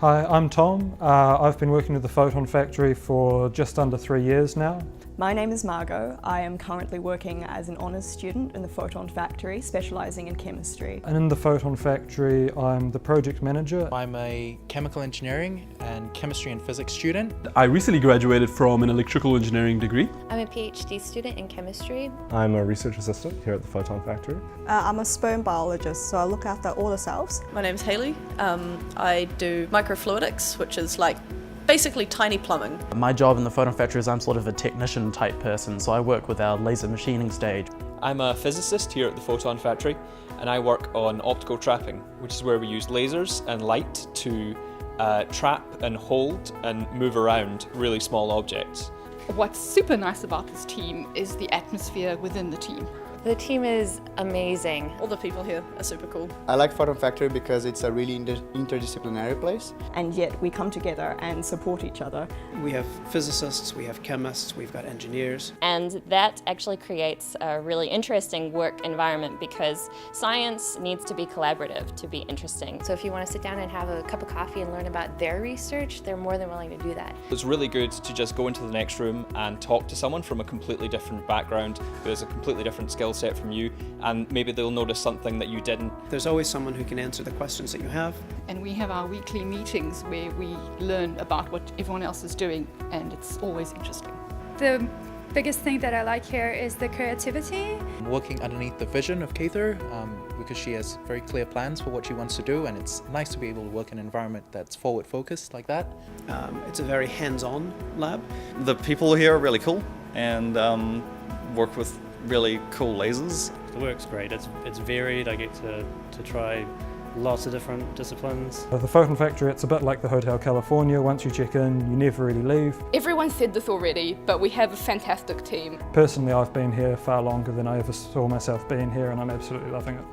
Hi, I'm Tom. I've been working with the Photon Factory for just under 3 years now. My name is Margot. I am currently working as an honours student in the Photon Factory, specialising in chemistry. And in the Photon Factory, I'm the project manager. I'm a chemical engineering and chemistry and physics student. I recently graduated from an electrical engineering degree. I'm a PhD student in chemistry. I'm a research assistant here at the Photon Factory. I'm a sperm biologist, so I look after all the cells. My name's Hayley. I do microfluidics, which is like basically tiny plumbing. My job in the Photon Factory is I'm sort of a technician type person, so I work with our laser machining stage. I'm a physicist here at the Photon Factory, and I work on optical trapping, which is where we use lasers and light to trap and hold and move around really small objects. What's super nice about this team is the atmosphere within the team. The team is amazing. All the people here are super cool. I like Photon Factory because it's a really interdisciplinary place. And yet we come together and support each other. We have physicists, we have chemists, we've got engineers. And that actually creates a really interesting work environment because science needs to be collaborative to be interesting. So if you want to sit down and have a cup of coffee and learn about their research, they're more than willing to do that. It's really good to just go into the next room and talk to someone from a completely different background who has a completely different skill set from you, and maybe they'll notice something that you didn't. There's always someone who can answer the questions that you have. And we have our weekly meetings where we learn about what everyone else is doing, and it's always interesting. The biggest thing that I like here is the creativity. I'm working underneath the vision of Cather because she has very clear plans for what she wants to do, and it's nice to be able to work in an environment that's forward focused like that. It's a very hands-on lab. The people here are really cool and work with really cool lasers. The work's great, it's varied, I get to try lots of different disciplines. The Photon Factory, it's a bit like the Hotel California. Once you check in, you never really leave. Everyone said this already, but we have a fantastic team. Personally, I've been here far longer than I ever saw myself being here, and I'm absolutely loving it.